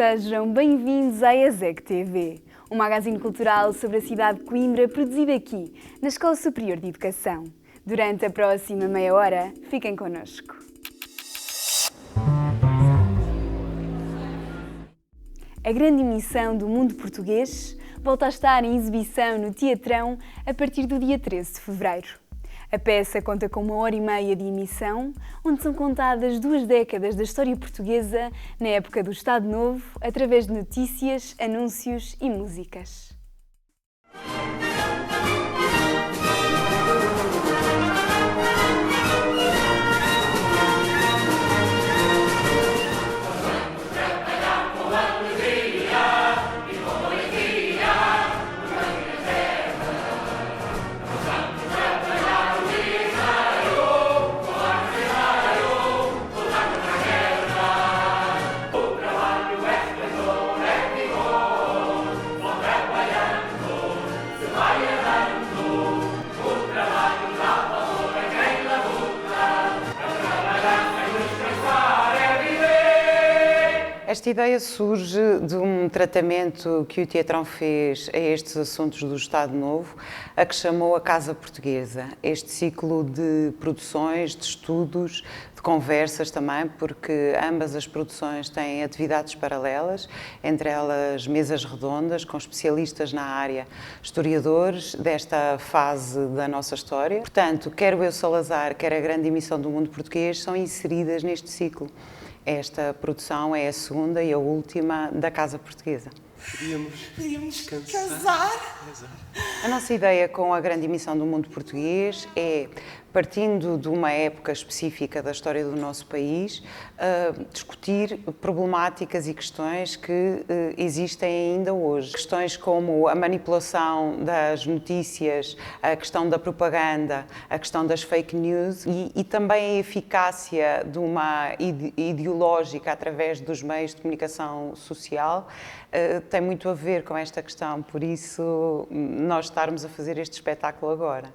Sejam bem-vindos à ESEC TV, um magazine cultural sobre a cidade de Coimbra produzido aqui, na Escola Superior de Educação. Durante a próxima meia hora, fiquem connosco. A grande emissão do Mundo Português volta a estar em exibição no Teatrão a partir do dia 13 de fevereiro. A peça conta com 1h30 de emissão, onde são contadas 2 décadas da história portuguesa na época do Estado Novo, através de notícias, anúncios e músicas. Esta ideia surge de um tratamento que o Teatrão fez a estes assuntos do Estado Novo, a que chamou a Casa Portuguesa. Este ciclo de produções, de estudos, de conversas também, porque ambas as produções têm atividades paralelas, entre elas mesas redondas com especialistas na área, historiadores desta fase da nossa história. Portanto, quer o Eu Salazar, quer a grande emissão do Mundo Português são inseridas neste ciclo. Esta produção é a segunda e a última da Casa Portuguesa. Podíamos casar. A nossa ideia com a grande emissão do Mundo Português é, partindo de uma época específica da história do nosso país, discutir problemáticas e questões que existem ainda hoje. Questões como a manipulação das notícias, a questão da propaganda, a questão das fake news e também a eficácia de uma ideológica através dos meios de comunicação social tem muito a ver com esta questão, por isso nós estarmos a fazer este espetáculo agora.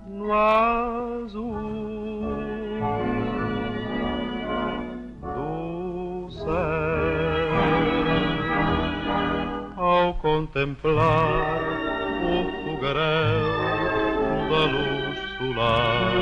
No azul do céu, ao contemplar o fogaréu da luz solar,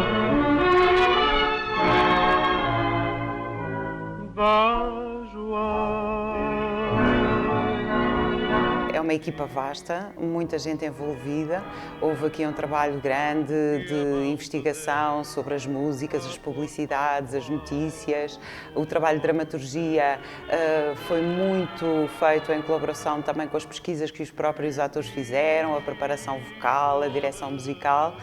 é uma equipa vasta, muita gente envolvida. Houve aqui um trabalho grande de investigação sobre as músicas, as publicidades, as notícias. O trabalho de dramaturgia foi muito feito em colaboração também com as pesquisas que os próprios atores fizeram, a preparação vocal, a direção musical.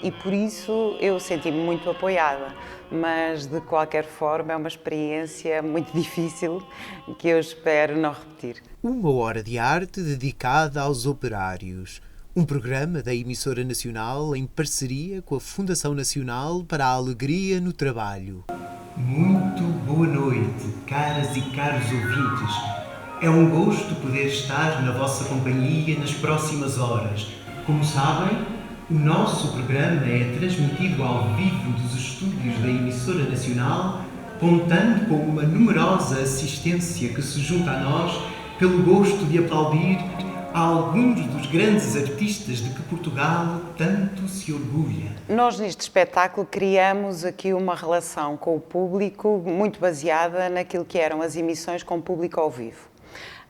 E por isso eu senti-me muito apoiada, mas de qualquer forma é uma experiência muito difícil que eu espero não repetir. 1 hora de arte dedicada aos operários. Um programa da Emissora Nacional em parceria com a Fundação Nacional para a Alegria no Trabalho. Muito boa noite, caras e caros ouvintes. É um gosto poder estar na vossa companhia nas próximas horas. Como sabem, o nosso programa é transmitido ao vivo dos estúdios da Emissora Nacional, contando com uma numerosa assistência que se junta a nós pelo gosto de aplaudir a alguns dos grandes artistas de que Portugal tanto se orgulha. Nós neste espetáculo criamos aqui uma relação com o público muito baseada naquilo que eram as emissões com público ao vivo.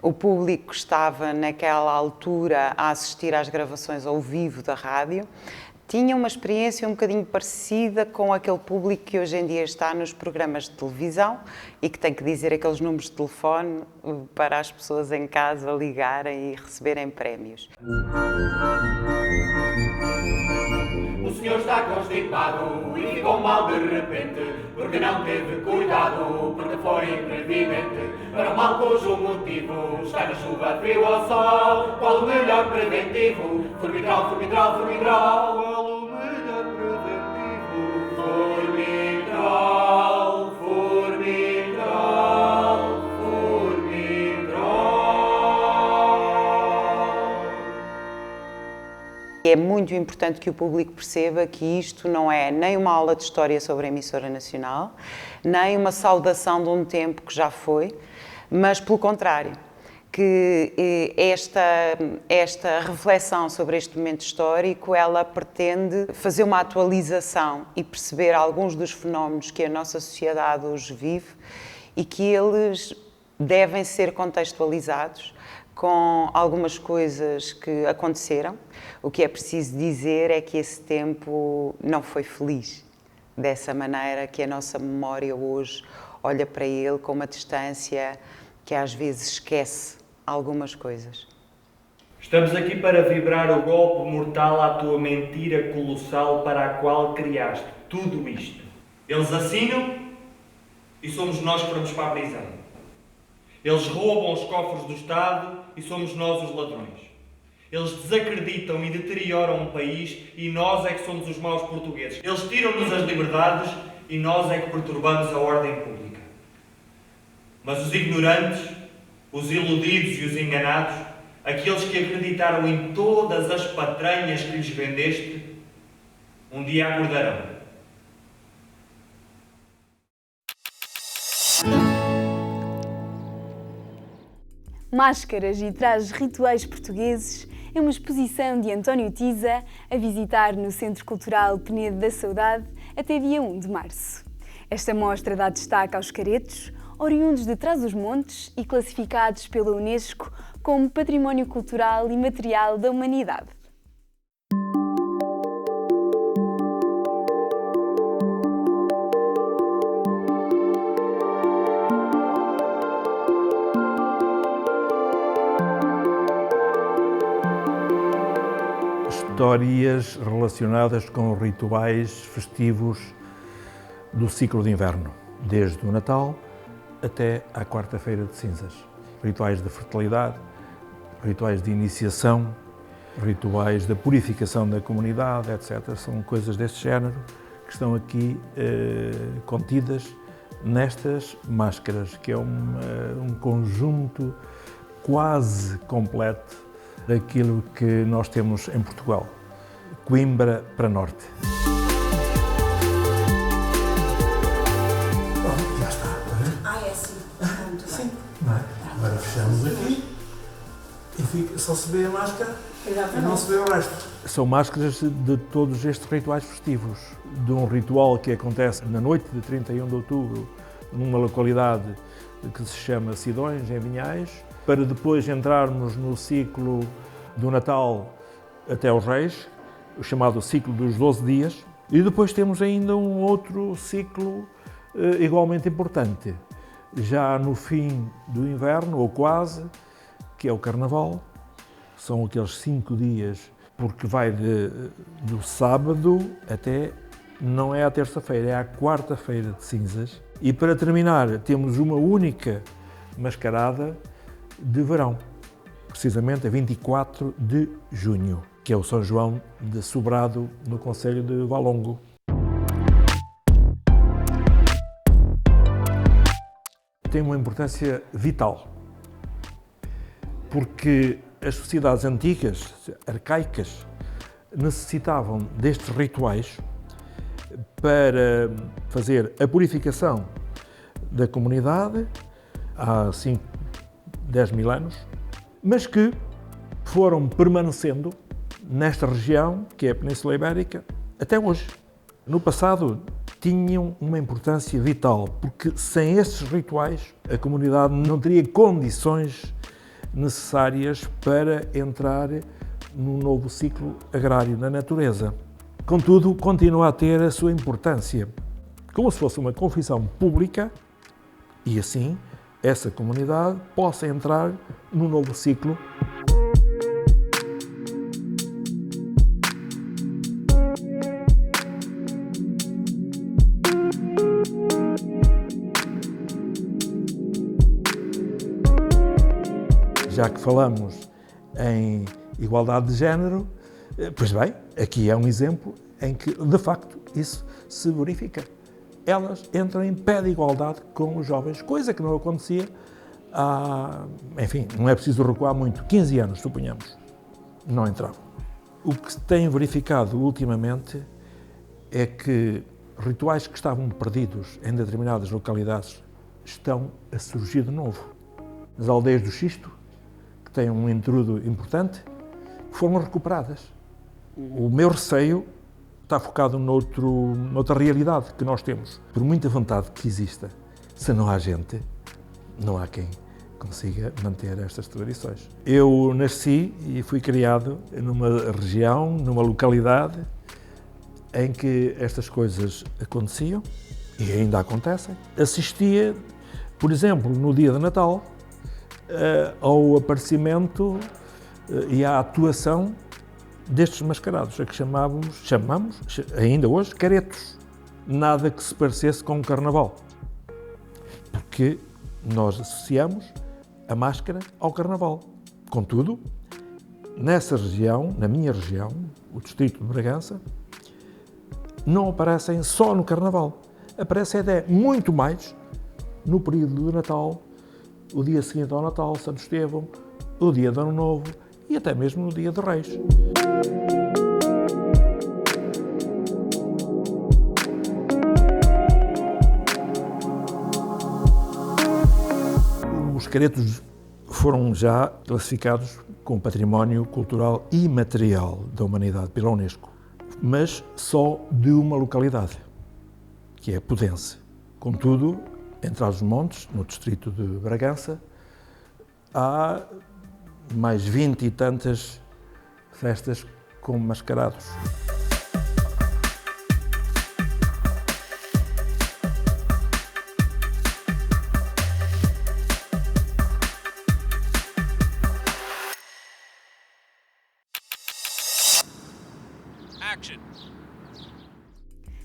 O público estava naquela altura a assistir às gravações ao vivo da rádio, tinha uma experiência um bocadinho parecida com aquele público que hoje em dia está nos programas de televisão e que tem que dizer aqueles números de telefone para as pessoas em casa ligarem e receberem prémios. O senhor está constipado e ficou mal de repente, porque não teve cuidado, porque foi imprevidente. Para o mal cujo motivo está na chuva, frio ou sol, qual o melhor preventivo? Formitral, formitral, formitral. Qual o melhor preventivo? Formitral, formitral, formitral. É muito importante que o público perceba que isto não é nem uma aula de história sobre a emissora nacional, nem uma saudação de um tempo que já foi, mas pelo contrário, que esta reflexão sobre este momento histórico, ela pretende fazer uma atualização e perceber alguns dos fenómenos que a nossa sociedade hoje vive e que eles devem ser contextualizados com algumas coisas que aconteceram. O que é preciso dizer é que esse tempo não foi feliz, dessa maneira que a nossa memória hoje olha para ele com uma distância que às vezes esquece algumas coisas. Estamos aqui para vibrar o golpe mortal à tua mentira colossal para a qual criaste tudo isto. Eles assinam e somos nós que vamos para a prisão. Eles roubam os cofres do Estado e somos nós os ladrões. Eles desacreditam e deterioram o país e nós é que somos os maus portugueses. Eles tiram-nos as liberdades e nós é que perturbamos a ordem pública. Mas os ignorantes, os iludidos e os enganados, aqueles que acreditaram em todas as patranhas que lhes vendeste, um dia acordarão. Máscaras e trajes rituais portugueses é uma exposição de António Tiza a visitar no Centro Cultural Penedo da Saudade até dia 1 de março. Esta mostra dá destaque aos caretos, oriundos de Trás-os-Montes e classificados pela Unesco como Património Cultural e Material da Humanidade. Histórias relacionadas com rituais festivos do ciclo de inverno, desde o Natal até à quarta-feira de cinzas. Rituais de fertilidade, rituais de iniciação, rituais da purificação da comunidade, etc. São coisas deste género que estão aqui contidas nestas máscaras, que é um conjunto quase completo daquilo que nós temos em Portugal, Coimbra para norte. Pronto, já está. É sim. Muito Sim. Não é? Agora fechamos aqui e fica, só se vê a máscara e não se vê o resto. São máscaras de todos estes rituais festivos, de um ritual que acontece na noite de 31 de outubro, numa localidade que se chama Sidões, em Vinhais, para depois entrarmos no ciclo do Natal até aos Reis, o chamado ciclo dos 12 dias, e depois temos ainda um outro ciclo igualmente importante, já no fim do inverno, ou quase, que é o Carnaval. São aqueles 5 dias, porque vai do sábado até, não é à terça-feira, é à quarta-feira de cinzas. E para terminar, temos uma única mascarada de verão, precisamente a 24 de junho, que é o São João de Sobrado, no concelho de Valongo. Tem uma importância vital, porque as sociedades antigas, arcaicas, necessitavam destes rituais para fazer a purificação da comunidade há 10 mil anos, mas que foram permanecendo nesta região, que é a Península Ibérica, até hoje. No passado tinham uma importância vital, porque sem estes rituais a comunidade não teria condições necessárias para entrar num novo ciclo agrário na natureza. Contudo, continua a ter a sua importância, como se fosse uma confissão pública, e assim essa comunidade possa entrar num novo ciclo. Já que falamos em igualdade de género, pois bem, aqui é um exemplo em que, de facto, isso se verifica. Elas entram em pé de igualdade com os jovens, coisa que não acontecia há, enfim, não é preciso recuar muito, 15 anos, suponhamos, não entravam. O que se tem verificado ultimamente é que rituais que estavam perdidos em determinadas localidades estão a surgir de novo. As aldeias do Xisto, que têm um entrudo importante, foram recuperadas. O meu receio está focado noutra realidade que nós temos. Por muita vontade que exista, se não há gente, não há quem consiga manter estas tradições. Eu nasci e fui criado numa região, numa localidade em que estas coisas aconteciam e ainda acontecem. Assistia, por exemplo, no dia de Natal, ao aparecimento e à atuação destes mascarados, a que chamamos ainda hoje, caretos. Nada que se parecesse com o carnaval, porque nós associamos a máscara ao carnaval. Contudo, nessa região, na minha região, o distrito de Bragança, não aparecem só no carnaval, aparecem até muito mais no período do Natal, o dia seguinte ao Natal, Santo Estevão, o dia de Ano Novo e até mesmo no dia de Reis. Os caretos foram já classificados como património cultural imaterial da humanidade pela Unesco, mas só de uma localidade, que é Pudense. Contudo, em Trás-os-Montes, no distrito de Bragança, há mais 20 e tantas festas com mascarados.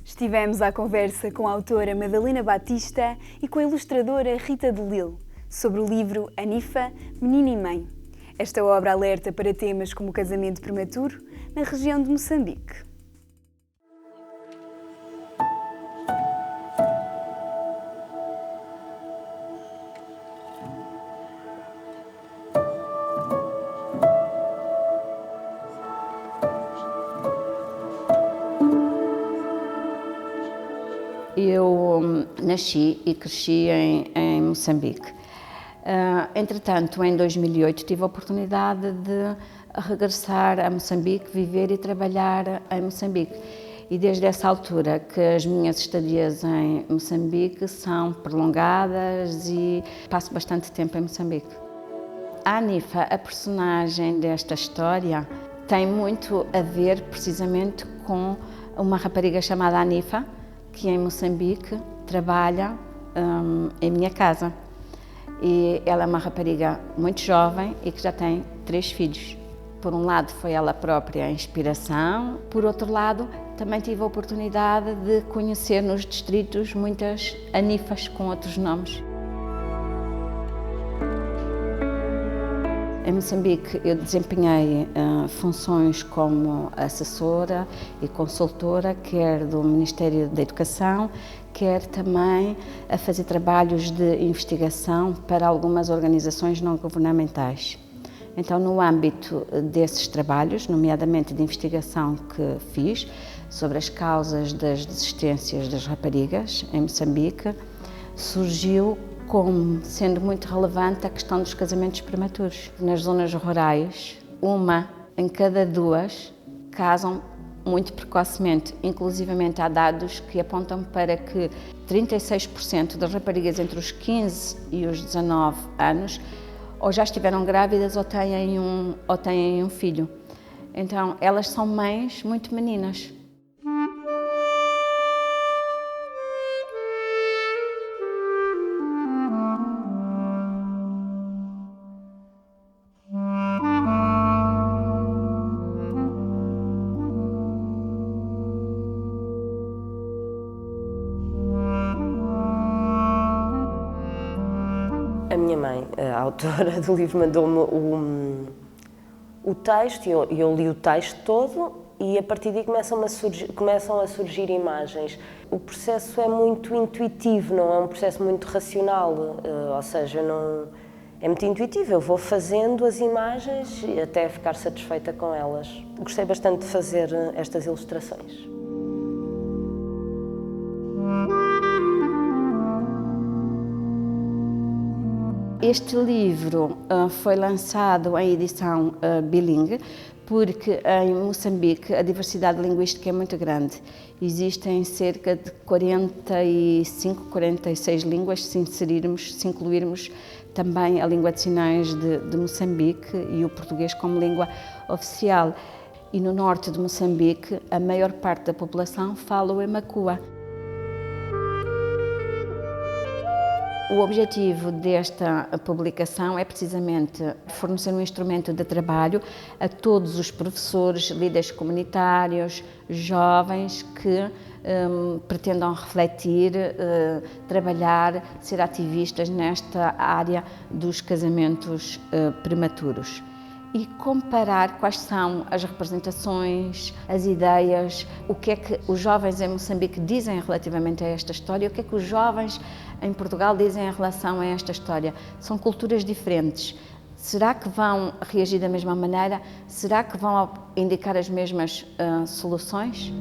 Estivemos à conversa com a autora Madalena Batista e com a ilustradora Rita de Lille sobre o livro Anifa, Menina e Mãe. Esta obra alerta para temas como o casamento prematuro na região de Moçambique. Eu nasci e cresci em Moçambique. Entretanto, em 2008, tive a oportunidade de regressar a Moçambique, viver e trabalhar em Moçambique. E desde essa altura que as minhas estadias em Moçambique são prolongadas e passo bastante tempo em Moçambique. A Anifa, a personagem desta história, tem muito a ver precisamente com uma rapariga chamada Anifa, que em Moçambique trabalha em minha casa. E ela é uma rapariga muito jovem e que já tem 3 filhos. Por um lado foi ela própria a inspiração, por outro lado também tive a oportunidade de conhecer nos distritos muitas Anifas com outros nomes. Em Moçambique eu desempenhei funções como assessora e consultora, quer do Ministério da Educação, quer também a fazer trabalhos de investigação para algumas organizações não governamentais. Então, no âmbito desses trabalhos, nomeadamente de investigação que fiz sobre as causas das desistências das raparigas em Moçambique, surgiu como sendo muito relevante a questão dos casamentos prematuros. Nas zonas rurais, 1 em cada 2 casam muito precocemente. Inclusivamente há dados que apontam para que 36% das raparigas entre os 15 e os 19 anos ou já estiveram grávidas ou têm um filho. Então, elas são mães muito meninas. A minha mãe, a autora do livro, mandou-me o texto e eu li o texto todo e a partir daí começam a surgir imagens. O processo é muito intuitivo, não é um processo muito racional, ou seja, é muito intuitivo, eu vou fazendo as imagens até ficar satisfeita com elas. Gostei bastante de fazer estas ilustrações. Este livro foi lançado em edição bilingue, porque em Moçambique a diversidade linguística é muito grande. Existem cerca de 45, 46 línguas, se incluirmos também a língua de sinais de Moçambique e o português como língua oficial. E no norte de Moçambique, a maior parte da população fala o Emakua. O objetivo desta publicação é precisamente fornecer um instrumento de trabalho a todos os professores, líderes comunitários, jovens que pretendam refletir, trabalhar, ser ativistas nesta área dos casamentos prematuros. E comparar quais são as representações, as ideias, o que é que os jovens em Moçambique dizem relativamente a esta história, o que é que os jovens em Portugal dizem em relação a esta história. São culturas diferentes. Será que vão reagir da mesma maneira? Será que vão indicar as mesmas soluções?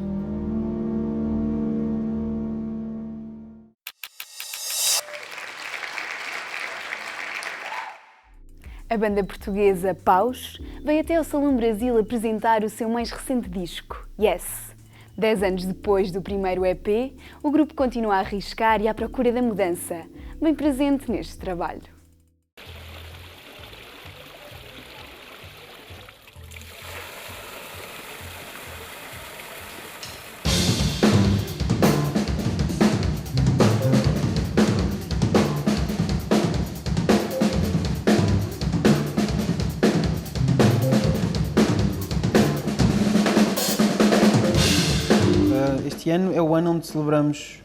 A banda portuguesa Paus veio até ao Salão Brasil apresentar o seu mais recente disco, Yes. 10 anos depois do primeiro EP, o grupo continua a arriscar e à procura da mudança, bem presente neste trabalho. Este ano é o ano onde celebramos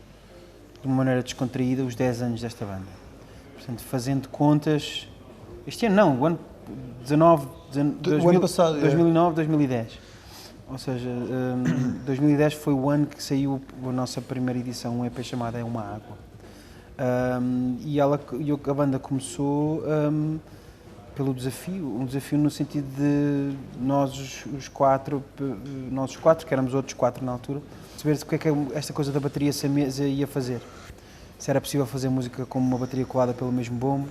de uma maneira descontraída os 10 anos desta banda. Portanto, fazendo contas... Este ano não, o ano 2009, 2010. Ou seja, 2010 foi o ano que saiu a nossa primeira edição, um EP chamado É Uma Água. E a banda começou pelo desafio, um desafio no sentido de nós os quatro, que éramos outros 4 na altura, perceber-se o que é que esta coisa da bateria sem mesa ia fazer. Se era possível fazer música com uma bateria colada pelo mesmo bombo,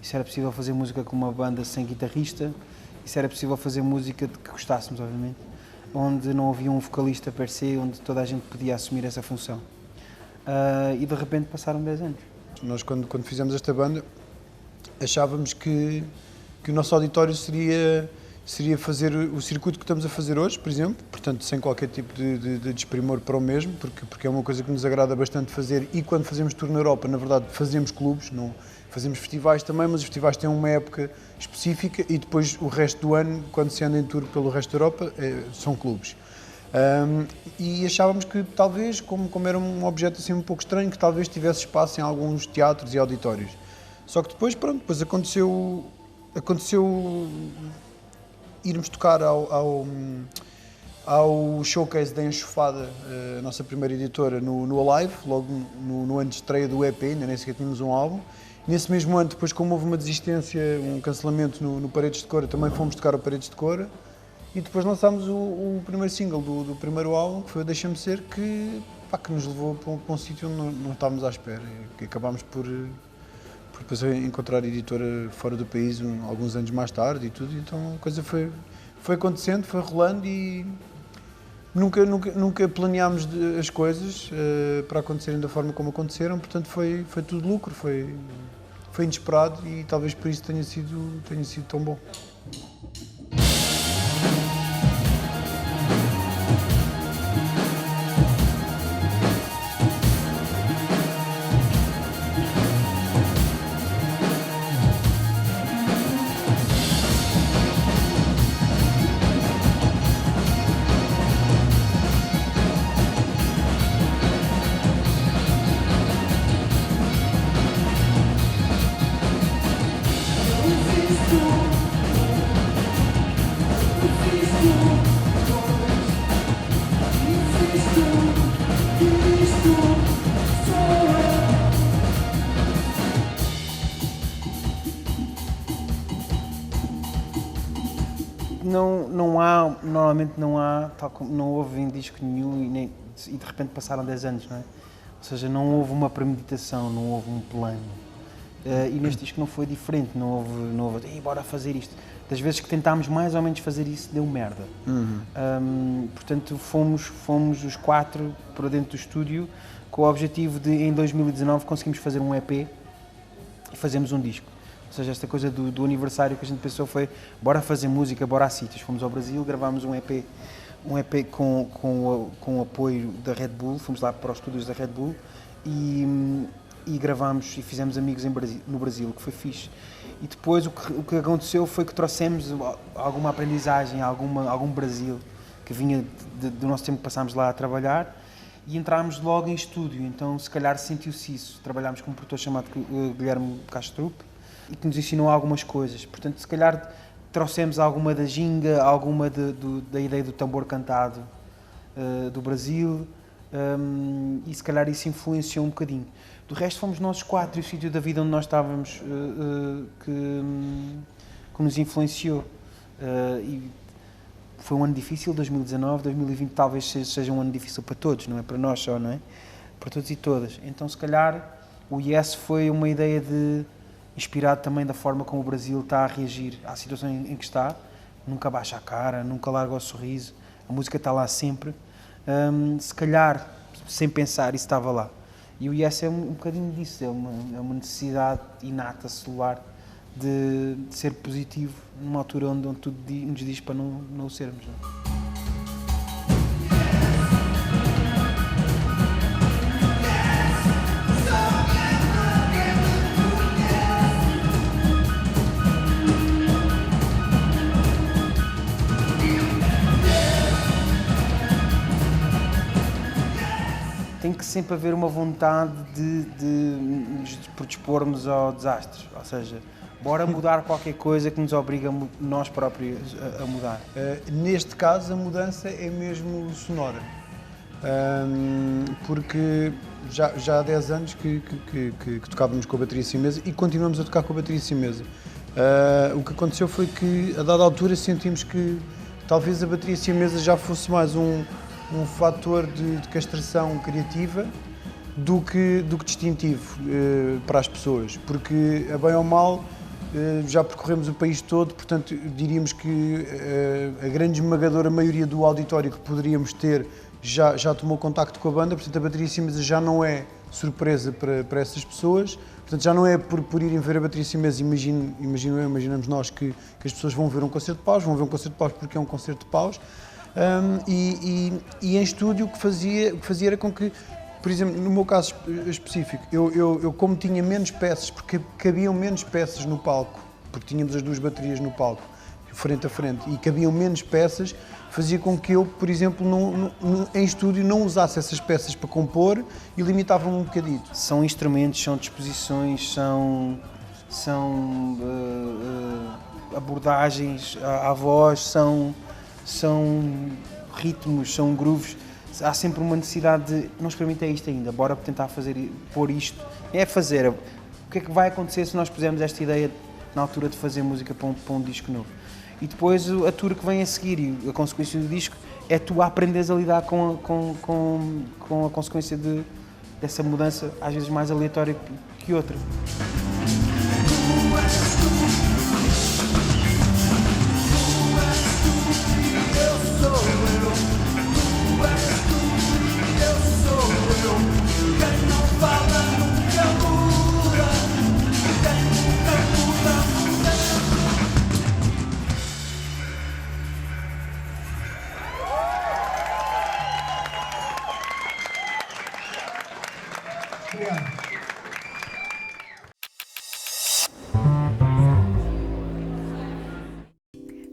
se era possível fazer música com uma banda sem guitarrista, se era possível fazer música de que gostássemos, obviamente, onde não havia um vocalista per se, onde toda a gente podia assumir essa função. E de repente passaram 10 anos. Nós, quando fizemos esta banda, achávamos que o nosso auditório seria fazer o circuito que estamos a fazer hoje, por exemplo, portanto, sem qualquer tipo de desprimor para o mesmo, porque é uma coisa que nos agrada bastante fazer, e quando fazemos tour na Europa, na verdade, fazemos clubes, não fazemos festivais também, mas os festivais têm uma época específica e depois o resto do ano, quando se anda em tour pelo resto da Europa, são clubes. E achávamos que talvez, como era um objeto assim um pouco estranho, que talvez tivesse espaço em alguns teatros e auditórios. Só que depois, pronto, depois aconteceu irmos tocar ao showcase da Enxofada, a nossa primeira editora, no Alive, logo no ano de estreia do EP, ainda nem sequer tínhamos um álbum. Nesse mesmo ano, depois, como houve uma desistência, um cancelamento no Paredes de Cora, também fomos tocar ao Paredes de Cora. E depois lançámos o primeiro single do primeiro álbum, que foi o Deixa-me Ser, que nos levou para um sítio onde não estávamos à espera. Que acabámos por depois encontrar a editora fora do país alguns anos mais tarde e tudo. Então a coisa foi acontecendo, foi rolando e nunca planeámos as coisas para acontecerem da forma como aconteceram. Portanto foi tudo lucro, foi inesperado e talvez por isso tenha sido tão bom. Normalmente não há, tal como não houve em disco nenhum e de repente passaram 10 anos, não é? Ou seja, não houve uma premeditação, não houve um plano. E neste disco não foi diferente, não houve bora fazer isto. Das vezes que tentámos mais ou menos fazer isso, deu merda. Portanto, fomos os 4 para dentro do estúdio com o objetivo de, em 2019, conseguimos fazer um EP e fazemos um disco. Ou seja, esta coisa do aniversário que a gente pensou foi bora fazer música, bora a sítios. Fomos ao Brasil, gravámos um EP com o apoio da Red Bull, fomos lá para os estúdios da Red Bull e gravámos e fizemos amigos no Brasil, o que foi fixe. E depois o que aconteceu foi que trouxemos alguma aprendizagem, algum Brasil que vinha do nosso tempo que passámos lá a trabalhar e entrámos logo em estúdio, então se calhar sentiu-se isso. Trabalhámos com um produtor chamado Guilherme Castrup e que nos ensinou algumas coisas, portanto se calhar trouxemos alguma da ginga, alguma da ideia do tambor cantado do Brasil e se calhar isso influenciou um bocadinho. Do resto fomos nós 4 e o sítio da vida onde nós estávamos que nos influenciou. E foi um ano difícil, 2019, 2020 talvez seja um ano difícil para todos, não é para nós só, não é? Para todos e todas. Então se calhar o Yes foi uma ideia inspirado também da forma como o Brasil está a reagir à situação em que está. Nunca baixa a cara, nunca larga o sorriso, a música está lá sempre. Se calhar, sem pensar, isso estava lá. E o Yes é um bocadinho disso, é uma necessidade inata, celular, de ser positivo numa altura onde tudo nos diz para não o sermos. Não? Tem que sempre haver uma vontade de nos predispormos ao desastre, ou seja, bora mudar qualquer coisa que nos obriga nós próprios a mudar. Neste caso a mudança é mesmo sonora, porque já há 10 anos que tocávamos com a bateria sem mesa e continuamos a tocar com a bateria sem mesa. O que aconteceu foi que a dada altura sentimos que talvez a bateria sem mesa já fosse mais um fator de castração criativa do que distintivo para as pessoas, porque a bem ou mal já percorremos o país todo, portanto diríamos que a grande esmagadora maioria do auditório que poderíamos ter já tomou contacto com a banda, portanto a bateria sem mesa já não é surpresa para essas pessoas, portanto já não é por irem ver a bateria sem mesa, imaginamos nós que as pessoas vão ver um concerto de paus, vão ver um concerto de paus porque é um concerto de paus. E em estúdio o que fazia era com que, por exemplo, no meu caso específico, eu como tinha menos peças, porque cabiam menos peças no palco, porque tínhamos as 2 baterias no palco, frente a frente, e cabiam menos peças, fazia com que eu, por exemplo, em estúdio não usasse essas peças para compor e limitava-me um bocadito. São instrumentos, são disposições, são abordagens à voz, são ritmos, são grooves. Há sempre uma necessidade de não experimentei isto ainda, bora tentar pôr isto. É fazer. O que é que vai acontecer se nós pusermos esta ideia na altura de fazer música para um disco novo? E depois a tour que vem a seguir e a consequência do disco é tu aprenderes a lidar com a consequência dessa mudança, às vezes mais aleatória que outra.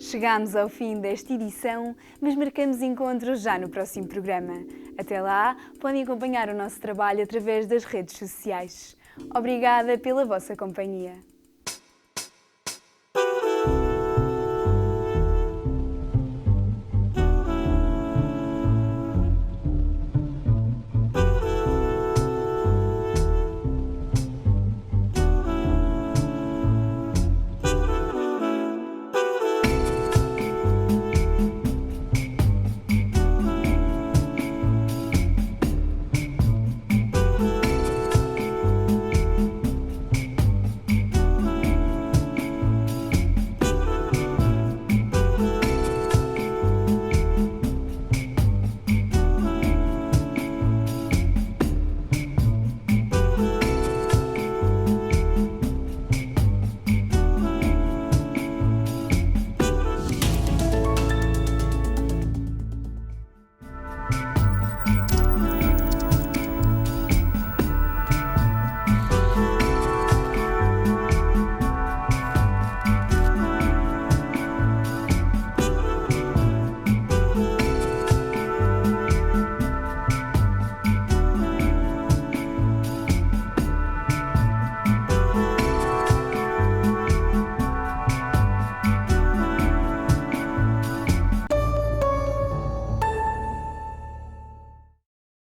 Chegámos ao fim desta edição, mas marcamos encontros já no próximo programa. Até lá, podem acompanhar o nosso trabalho através das redes sociais. Obrigada pela vossa companhia.